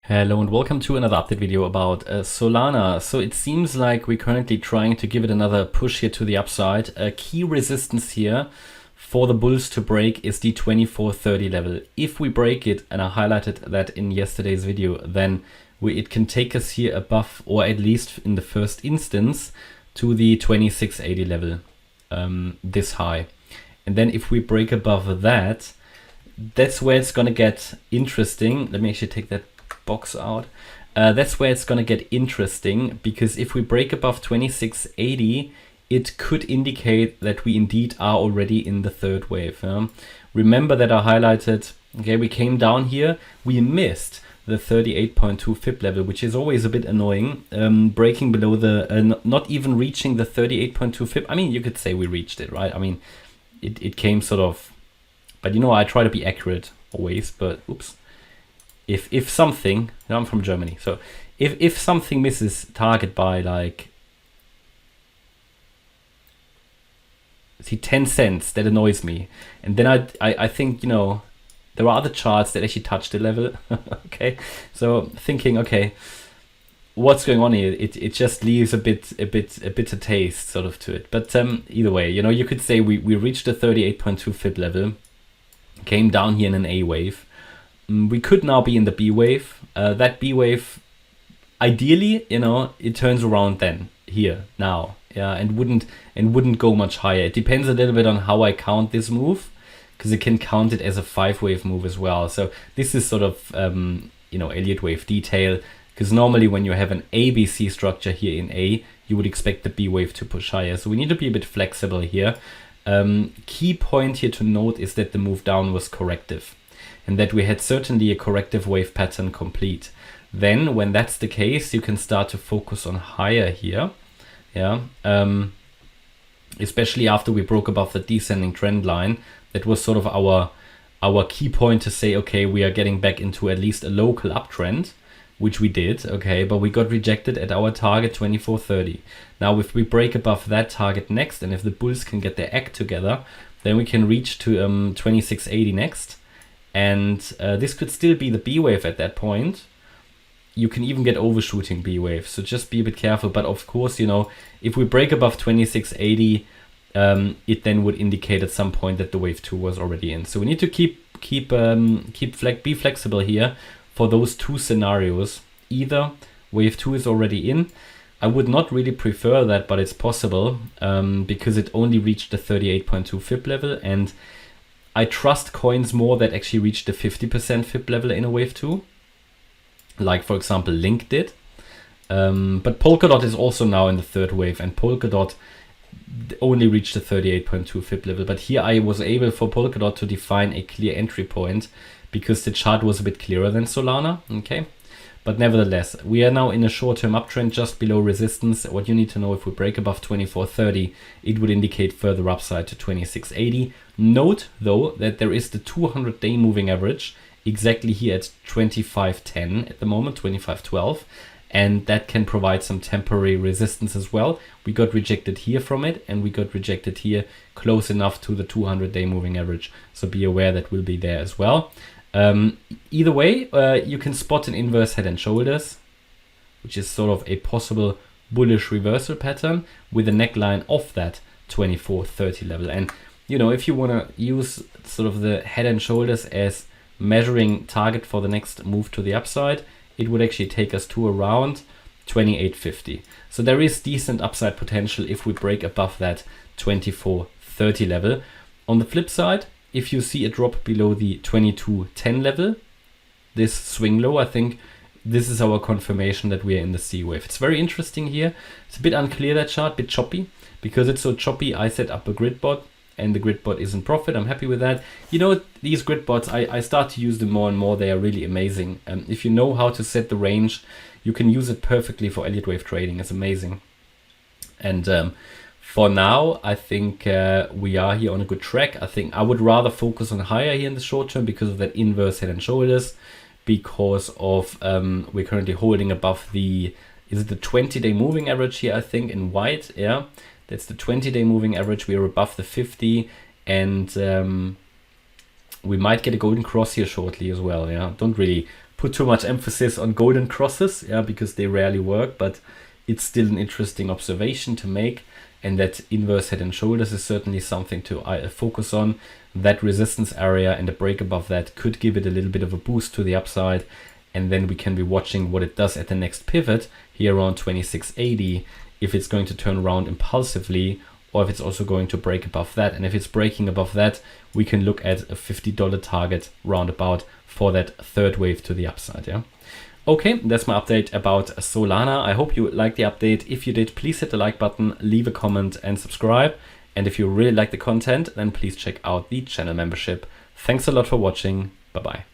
Hello and welcome to another update video about Solana. So it seems like we're currently trying to give it another push here to the upside. A key resistance here for the bulls to break is the 2430 level. If we break it, and I highlighted that in yesterday's video, then it can take us here above, or at least in the first instance, to the 2680 level, this high. And then if we break above that, that's where it's gonna get interesting. Let me actually take that box out. That's where it's gonna get interesting, because if we break above 2680, it could indicate that we indeed are already in the third wave. Remember that I highlighted, okay, we came down here, we missed the 38.2 fib level, which is always a bit annoying. Breaking below the, not even reaching the 38.2 fib. I mean, you could say we reached it, right? I mean, it came sort of, but you know, I try to be accurate always, but oops. If something, I'm from Germany, so if something misses target by like, see, 10 cents, that annoys me. And then I think, you know, there are other charts that actually touch the level. Okay, so thinking, okay, what's going on here? It just leaves a bitter taste sort of to it. But either way, you know, you could say we reached the 38.2 fib level, came down here in an A wave. We could now be in the B wave. That B wave, ideally, you know, it turns around then here now, yeah, and wouldn't go much higher. It depends a little bit on how I count this move, because it can count it as a 5-wave move as well. So this is sort of you know, Elliott wave detail, because normally when you have an ABC structure here in A, you would expect the B wave to push higher. So we need to be a bit flexible here. Key point here to note is that the move down was corrective, and that we had certainly a corrective wave pattern complete. Then when that's the case, you can start to focus on higher here, yeah, especially after we broke above the descending trend line. That was sort of our key point to say, okay, we are getting back into at least a local uptrend, which we did, okay, but we got rejected at our target 2430. Now if we break above that target next, and if the bulls can get their act together, then we can reach to 2680 next. And this could still be the B wave at that point. You can even get overshooting B wave, so just be a bit careful. But of course, you know, if we break above 2680, it then would indicate at some point that the wave 2 was already in. So we need to be flexible here for those two scenarios. Either wave 2 is already in. I would not really prefer that, but it's possible, because it only reached the 38.2 fib level, and I trust coins more that actually reached the 50% fib level in a wave 2, like for example Link did. But Polkadot is also now in the third wave, and Polkadot only reached the 38.2 fib level. But here I was able for Polkadot to define a clear entry point, because the chart was a bit clearer than Solana, okay? But nevertheless, we are now in a short-term uptrend just below resistance. What you need to know, if we break above 2430, it would indicate further upside to 2680. Note, though, that there is the 200-day moving average exactly here at 2510 at the moment, 2512, and that can provide some temporary resistance as well. We got rejected here from it, and we got rejected here close enough to the 200-day moving average. So be aware that will be there as well. Either way, you can spot an inverse head and shoulders, which is sort of a possible bullish reversal pattern with a neckline of that 2430 level. And you know, if you want to use sort of the head and shoulders as measuring target for the next move to the upside, it would actually take us to around 2850. So there is decent upside potential if we break above that 2430 level. On the flip side, if you see a drop below the 2210 level, this swing low, I think this is our confirmation that we are in the C wave. It's very interesting here. It's a bit unclear, that chart, a bit choppy. Because it's so choppy, I set up a grid bot, and the grid bot is in profit. I'm happy with that. You know, these grid bots, I start to use them more and more. They are really amazing. If you know how to set the range, you can use it perfectly for Elliott wave trading. It's amazing. And for now, I think we are here on a good track. I think I would rather focus on higher here in the short term because of that inverse head and shoulders, because of we're currently holding above the, is it the 20-day moving average here, I think, in white, yeah. That's the 20-day moving average. We are above the 50, and We might get a golden cross here shortly as well. Yeah, don't really put too much emphasis on golden crosses, yeah, because they rarely work, but it's still an interesting observation to make. And that inverse head and shoulders is certainly something to focus on. That resistance area and a break above that could give it a little bit of a boost to the upside. And then we can be watching what it does at the next pivot here around 2680, if it's going to turn around impulsively, or if it's also going to break above that. And if it's breaking above that, we can look at a $50 target roundabout for that third wave to the upside. Yeah. Okay, that's my update about Solana. I hope you liked the update. If you did, please hit the like button, leave a comment and subscribe. And if you really like the content, then please check out the channel membership. Thanks a lot for watching. Bye-bye.